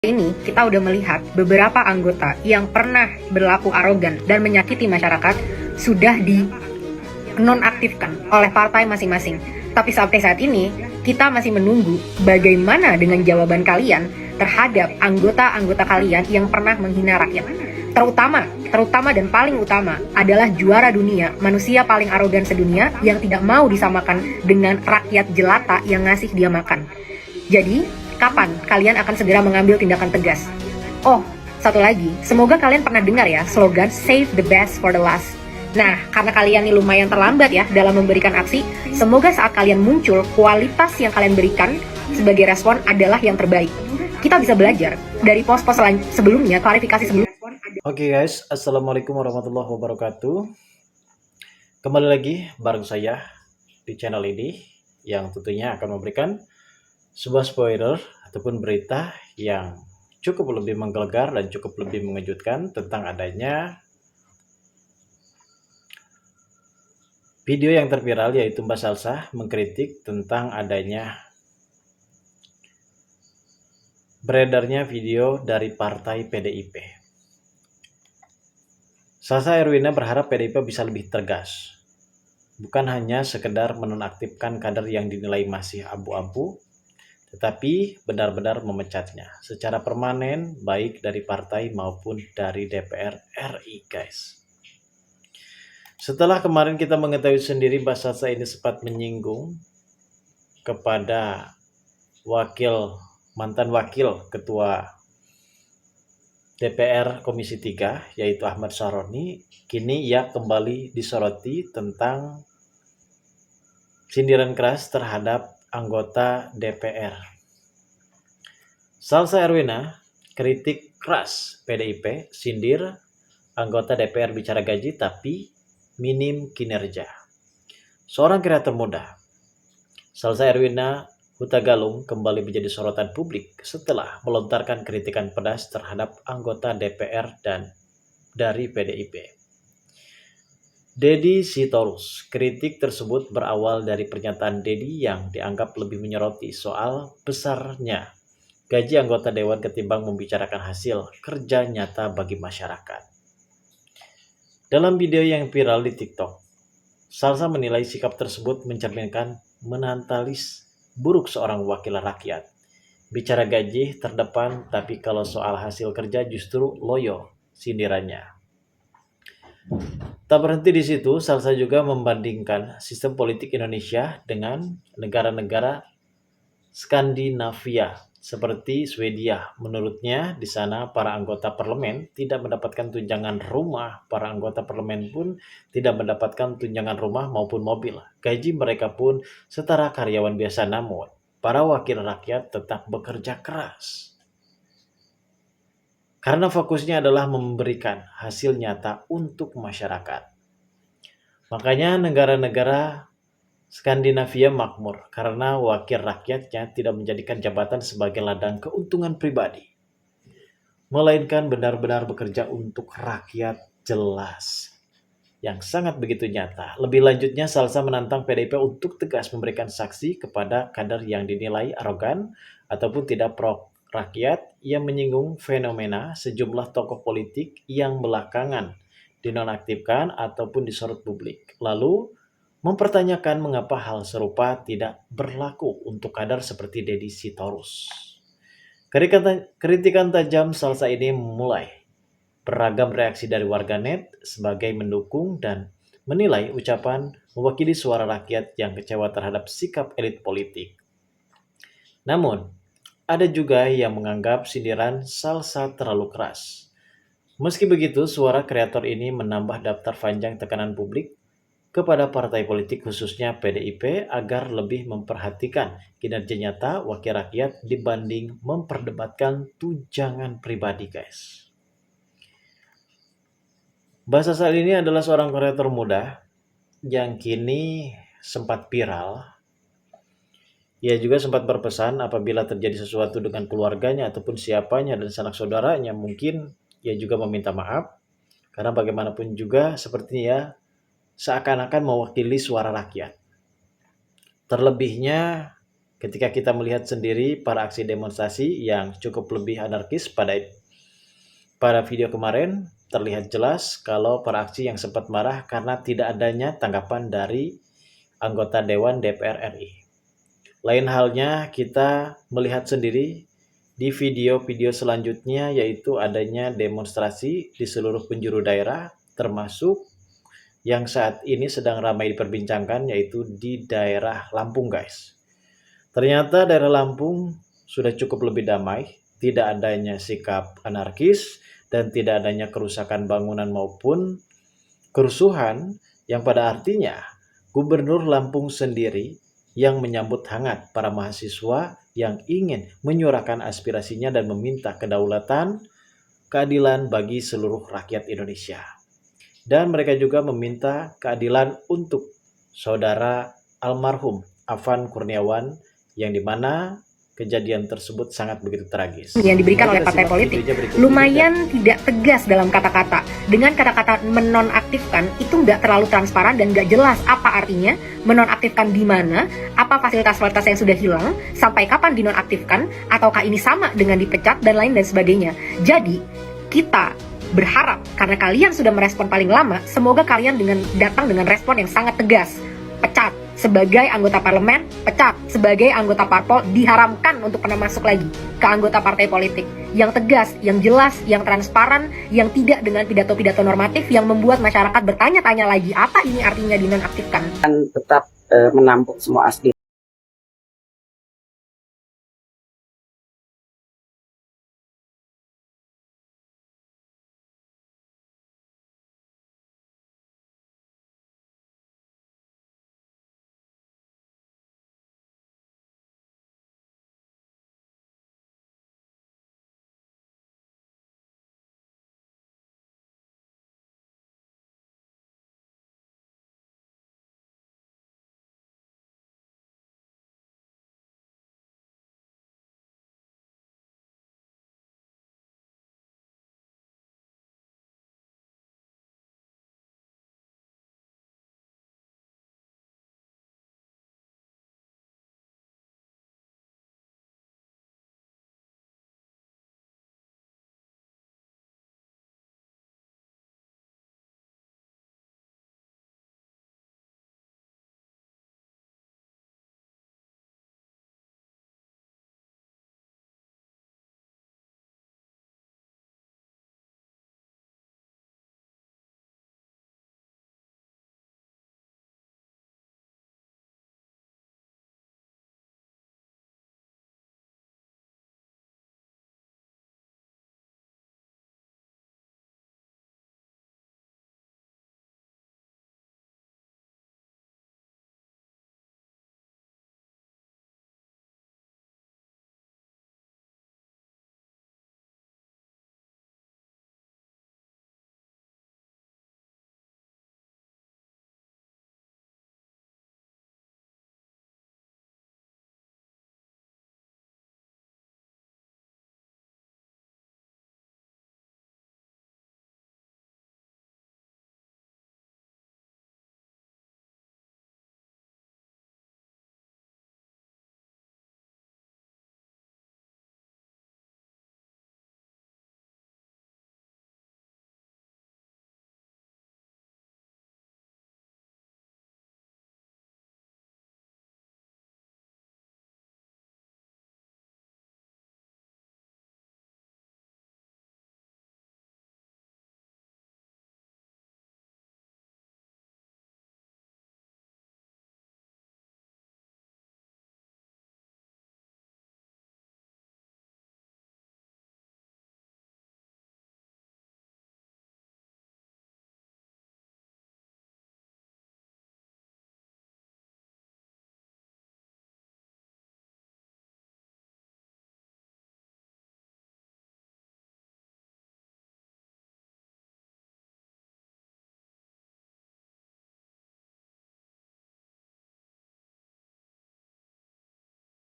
Ini kita udah melihat beberapa anggota yang pernah berlaku arogan dan menyakiti masyarakat sudah dinonaktifkan oleh partai masing-masing. Tapi sampai saat ini kita masih menunggu bagaimana dengan jawaban kalian terhadap anggota-anggota kalian yang pernah menghina rakyat. Terutama dan paling utama adalah juara dunia, manusia paling arogan sedunia yang tidak mau disamakan dengan rakyat jelata yang ngasih dia makan. Jadi, kapan kalian akan segera mengambil tindakan tegas? Oh, satu lagi, semoga kalian pernah dengar ya slogan Save the best for the last. Nah, karena kalian ini lumayan terlambat ya dalam memberikan aksi, semoga saat kalian muncul, kualitas yang kalian berikan sebagai respon adalah yang terbaik. Kita bisa belajar dari pos-pos sebelumnya, klarifikasi sebelumnya. Oke guys, Assalamualaikum warahmatullahi wabarakatuh. Kembali lagi bareng saya di channel ini yang tentunya akan memberikan sebuah spoiler ataupun berita yang cukup lebih menggelegar dan cukup lebih mengejutkan tentang adanya video yang terviral, yaitu Mbak Salsa mengkritik tentang adanya beredarnya video dari partai PDIP. Salsa Erwina berharap PDIP bisa lebih tegas, bukan hanya sekedar menonaktifkan kader yang dinilai masih abu-abu, tetapi benar-benar memecatnya secara permanen, baik dari partai maupun dari DPR RI, guys. Setelah kemarin kita mengetahui sendiri Mbak Salsa ini sempat menyinggung kepada mantan wakil ketua DPR Komisi 3, yaitu Ahmad Syaroni, kini ia kembali disoroti tentang sindiran keras terhadap anggota DPR. Salsa Erwina kritik keras PDIP, sindir anggota DPR bicara gaji tapi minim kinerja. Seorang kreator muda, Salsa Erwina Huta Galung kembali menjadi sorotan publik setelah melontarkan kritikan pedas terhadap anggota DPR dan dari PDIP. Deddy Sitorus. Kritik tersebut berawal dari pernyataan Deddy yang dianggap lebih menyoroti soal besarnya gaji anggota dewan ketimbang membicarakan hasil kerja nyata bagi masyarakat. Dalam video yang viral di TikTok, Salsa menilai sikap tersebut mencerminkan menantalis buruk seorang wakil rakyat. Bicara gaji terdepan, tapi kalau soal hasil kerja justru loyo, sindirannya. Tak berhenti di situ, Salsa juga membandingkan sistem politik Indonesia dengan negara-negara Skandinavia seperti Swedia. Menurutnya, di sana para anggota parlemen tidak mendapatkan tunjangan rumah, para anggota parlemen pun tidak mendapatkan tunjangan rumah maupun mobil. Gaji mereka pun setara karyawan biasa, namun para wakil rakyat tetap bekerja keras. Karena fokusnya adalah memberikan hasil nyata untuk masyarakat. Makanya negara-negara Skandinavia makmur karena wakil rakyatnya tidak menjadikan jabatan sebagai ladang keuntungan pribadi, melainkan benar-benar bekerja untuk rakyat, jelas, yang sangat begitu nyata. Lebih lanjutnya, Salsa menantang PDIP untuk tegas memberikan saksi kepada kader yang dinilai arogan ataupun tidak pro rakyat. Ia menyinggung fenomena sejumlah tokoh politik yang belakangan dinonaktifkan ataupun disorot publik. Lalu mempertanyakan mengapa hal serupa tidak berlaku untuk kader seperti Deddy Sitorus. Kritikan tajam Salsa ini mulai beragam reaksi dari warganet sebagai mendukung dan menilai ucapan mewakili suara rakyat yang kecewa terhadap sikap elit politik. Namun, ada juga yang menganggap sindiran Salsa terlalu keras. Meski begitu, suara kreator ini menambah daftar panjang tekanan publik kepada partai politik khususnya PDIP agar lebih memperhatikan kinerja nyata wakil rakyat dibanding memperdebatkan tunjangan pribadi, guys. Mbak Salsa ini adalah seorang kreator muda yang kini sempat viral. Ia juga sempat berpesan apabila terjadi sesuatu dengan keluarganya ataupun siapanya dan sanak saudaranya, mungkin ia juga meminta maaf karena bagaimanapun juga sepertinya seakan-akan mewakili suara rakyat. Terlebihnya Ketika kita melihat sendiri para aksi demonstrasi yang cukup lebih anarkis pada video kemarin, terlihat jelas kalau para aksi yang sempat marah karena tidak adanya tanggapan dari anggota Dewan DPR RI. Lain halnya kita melihat sendiri di video-video selanjutnya, yaitu adanya demonstrasi di seluruh penjuru daerah, termasuk yang saat ini sedang ramai diperbincangkan, yaitu di daerah Lampung, guys. Ternyata daerah Lampung sudah cukup lebih damai, tidak adanya sikap anarkis, dan tidak adanya kerusakan bangunan maupun kerusuhan, yang pada artinya Gubernur Lampung sendiri yang menyambut hangat para mahasiswa yang ingin menyuarakan aspirasinya dan meminta kedaulatan, keadilan bagi seluruh rakyat Indonesia. Dan mereka juga meminta keadilan untuk saudara almarhum Afan Kurniawan, yang dimana kejadian tersebut sangat begitu tragis. yang diberikan Mari oleh kita partai simak politik videonya berikut ini lumayan tidak tegas dalam kata-kata. Dengan kata-kata menonaktifkan itu nggak terlalu transparan dan nggak jelas apa artinya menonaktifkan di mana, apa fasilitas-fasilitas yang sudah hilang, sampai kapan dinonaktifkan, ataukah ini sama dengan dipecat dan lain dan sebagainya. Jadi kita berharap karena kalian sudah merespon paling lama, semoga kalian datang dengan respon yang sangat tegas. Pecat sebagai anggota parlemen, pecat sebagai anggota parpol, diharamkan untuk pernah masuk lagi ke anggota partai politik. Yang tegas, yang jelas, yang transparan, yang tidak dengan pidato-pidato normatif yang membuat masyarakat bertanya-tanya lagi apa ini artinya dinonaktifkan. Tetap menampung semua aspirasi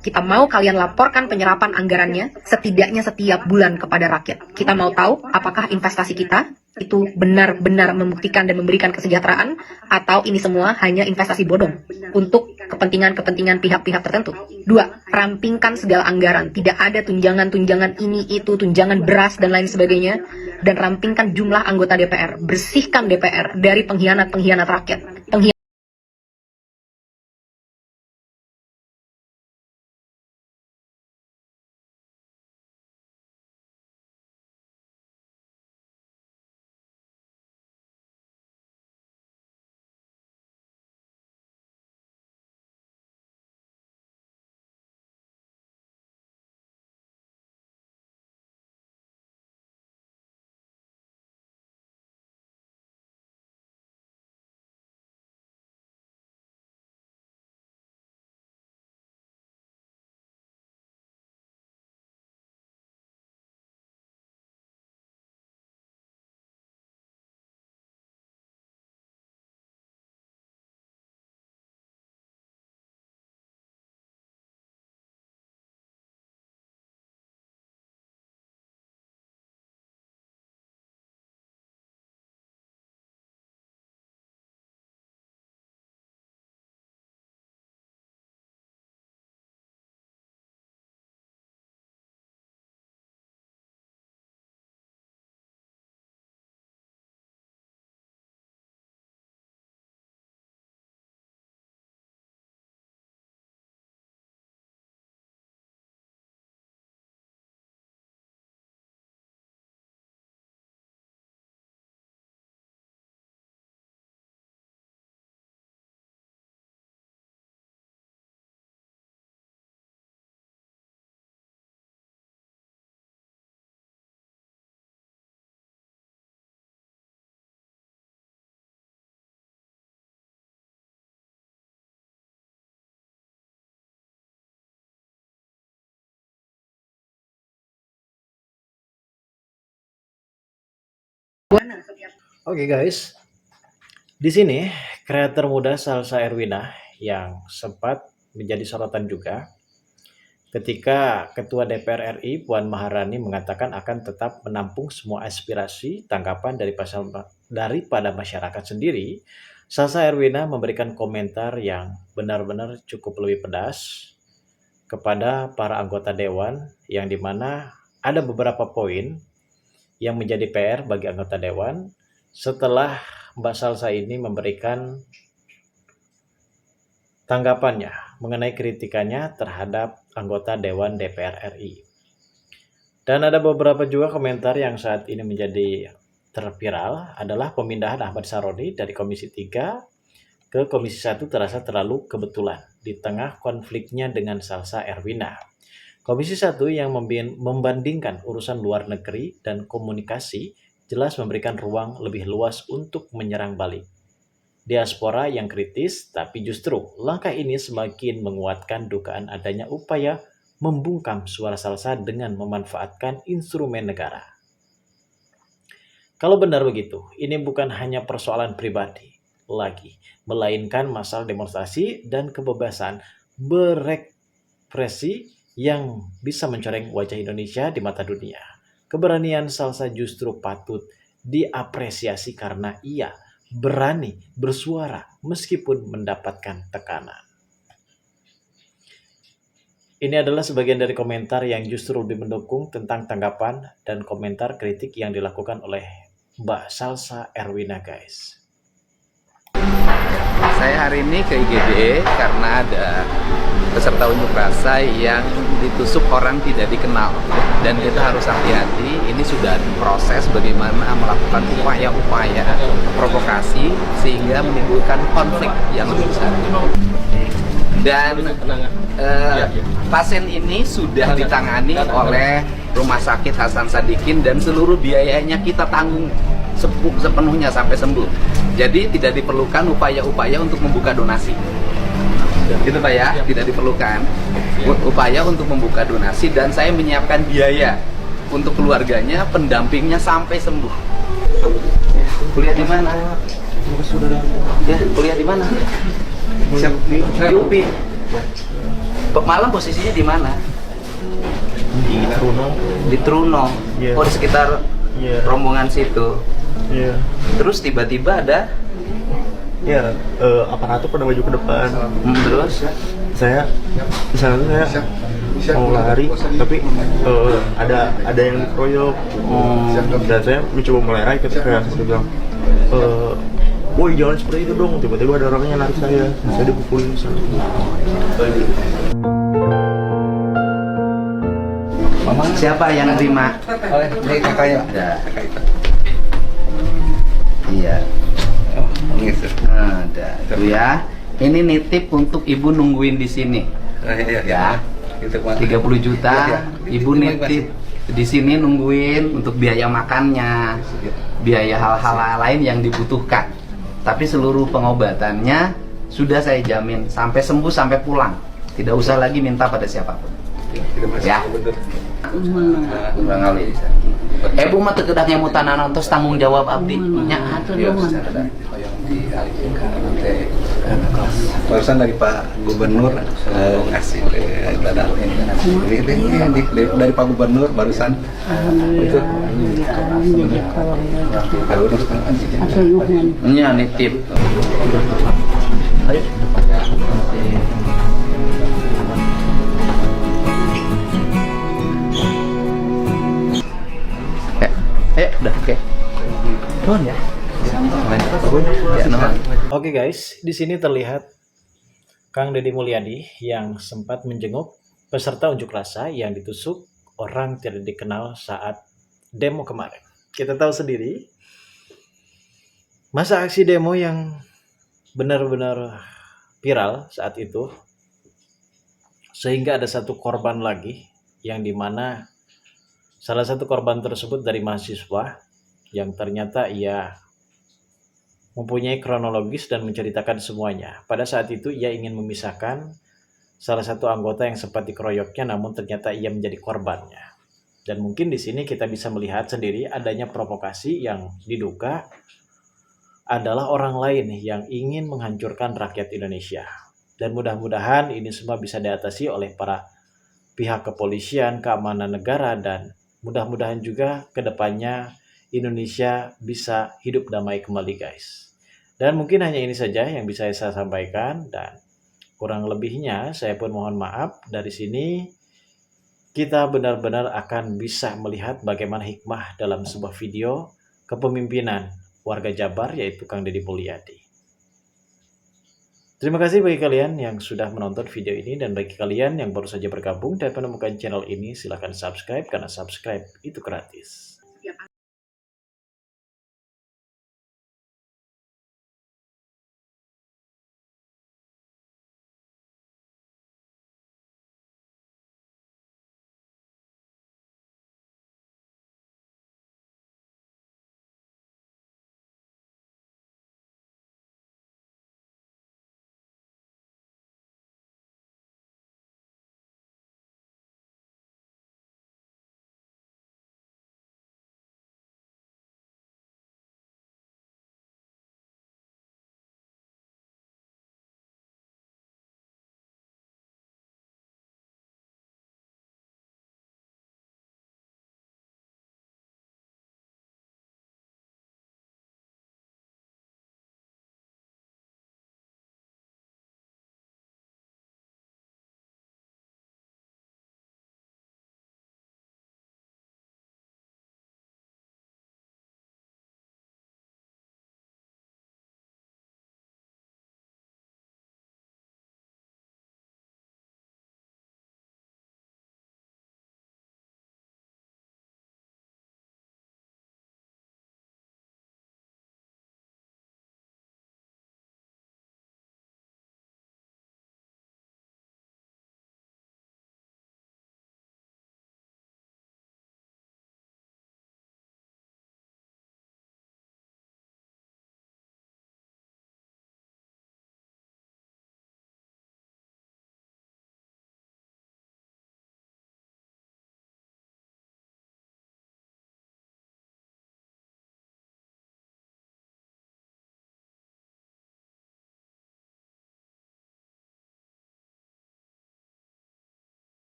Kita mau kalian laporkan penyerapan anggarannya setidaknya setiap bulan kepada rakyat. Kita mau tahu apakah investasi kita itu benar-benar membuktikan dan memberikan kesejahteraan, atau ini semua hanya investasi bodong untuk kepentingan-kepentingan pihak-pihak tertentu. 2. Rampingkan segala anggaran. Tidak ada tunjangan-tunjangan ini, itu, tunjangan beras, dan lain sebagainya. Dan rampingkan jumlah anggota DPR. Bersihkan DPR dari pengkhianat-pengkhianat rakyat. Oke guys, di sini kreator muda Salsa Erwina yang sempat menjadi sorotan juga ketika Ketua DPR RI Puan Maharani mengatakan akan tetap menampung semua aspirasi tanggapan daripada masyarakat sendiri. Salsa Erwina memberikan komentar yang benar-benar cukup lebih pedas kepada para anggota dewan, yang dimana ada beberapa poin yang menjadi PR bagi anggota dewan setelah Mbak Salsa ini memberikan tanggapannya mengenai kritikannya terhadap anggota Dewan DPR RI. Dan ada beberapa juga komentar yang saat ini menjadi terviral adalah pemindahan Ahmad Saroni dari Komisi 3 ke Komisi 1 terasa terlalu kebetulan di tengah konfliknya dengan Salsa Erwina. Komisi 1 yang membandingkan urusan luar negeri dan komunikasi jelas memberikan ruang lebih luas untuk menyerang balik diaspora yang kritis, tapi justru langkah ini semakin menguatkan dugaan adanya upaya membungkam suara Salsa dengan memanfaatkan instrumen negara. Kalau benar begitu, ini bukan hanya persoalan pribadi lagi, melainkan masalah demonstrasi dan kebebasan berekspresi yang bisa mencoreng wajah Indonesia di mata dunia. Keberanian Salsa justru patut diapresiasi karena ia berani bersuara meskipun mendapatkan tekanan. Ini adalah sebagian dari komentar yang justru lebih mendukung tentang tanggapan dan komentar kritik yang dilakukan oleh Mbak Salsa Erwina, guys. Saya hari ini ke IGD karena ada peserta unjuk rasa yang ditusuk orang tidak dikenal, dan kita harus hati-hati. Ini sudah diproses bagaimana melakukan upaya-upaya provokasi sehingga menimbulkan konflik yang lebih besar. Dan pasien ini sudah ditangani oleh Rumah Sakit Hasan Sadikin dan seluruh biayanya kita tanggung sepenuhnya sampai sembuh. Jadi tidak diperlukan upaya-upaya untuk membuka donasi. Gitu Pak ya, tidak diperlukan upaya untuk membuka donasi, dan saya menyiapkan biaya untuk keluarganya, pendampingnya sampai sembuh. Kuliah di mana? Ya, kuliah di mana? Siap di UPI. Malam posisinya di mana? Di Truno. Di Truno. Iya. Oh, di sekitar Iya. rombongan situ. Iya. Terus tiba-tiba ada Ya, aparatur pada maju ke depan. terus Saya di sana tuh saya mau lari, tapi ada yang dikeroyok. Dan saya mencoba melerai ketika saya bilang, "Boy, jangan seperti itu dong." Tiba-tiba ada orangnya narik saya dipukulin. siapa yang terima? Ini kakaknya. Ada. Iya. Oh, gitu. Ada. Tuh ya. Ini nitip untuk ibu nungguin di sini. Iya, Ya. Itu Pak. 30 juta. Iya, iya. Ibu nitip di sini nungguin untuk biaya makannya, biaya hal-hal lain yang dibutuhkan. Tapi seluruh pengobatannya sudah saya jamin sampai sembuh sampai pulang. Tidak usah lagi minta pada siapapun. Tidak masuk Ya. bener. Bang Ali. Bu mah teu kedah nyamutanan tos tanggung jawab abdi. Nya atuh Iya, dong. yang dialihkan nanti barusan dari Pak Gubernur ngasih dana ini dari Pak Gubernur barusan itu Nya nitip. Ayo. Udah oke. Nuhun ya. Ya, nuhun. Oke guys, di sini terlihat Kang Deddy Mulyadi yang sempat menjenguk peserta unjuk rasa yang ditusuk orang tidak dikenal saat demo kemarin. Kita tahu sendiri, masa aksi demo yang benar-benar viral saat itu, sehingga ada satu korban lagi yang dimana salah satu korban tersebut dari mahasiswa yang ternyata ia mempunyai kronologis dan menceritakan semuanya. Pada saat itu ia ingin memisahkan salah satu anggota yang sempat dikeroyoknya, namun ternyata ia menjadi korbannya. Dan mungkin di sini kita bisa melihat sendiri adanya provokasi yang diduga adalah orang lain yang ingin menghancurkan rakyat Indonesia. Dan mudah-mudahan ini semua bisa diatasi oleh para pihak kepolisian, keamanan negara, dan mudah-mudahan juga ke depannya Indonesia bisa hidup damai kembali guys. Dan mungkin hanya ini saja yang bisa saya sampaikan, dan kurang lebihnya saya pun mohon maaf. Dari sini kita benar-benar akan bisa melihat bagaimana hikmah dalam sebuah video kepemimpinan warga Jabar, yaitu Kang Deddy Mulyadi. Terima kasih bagi kalian yang sudah menonton video ini, dan bagi kalian yang baru saja bergabung dan menemukan channel ini, silahkan subscribe karena subscribe itu gratis.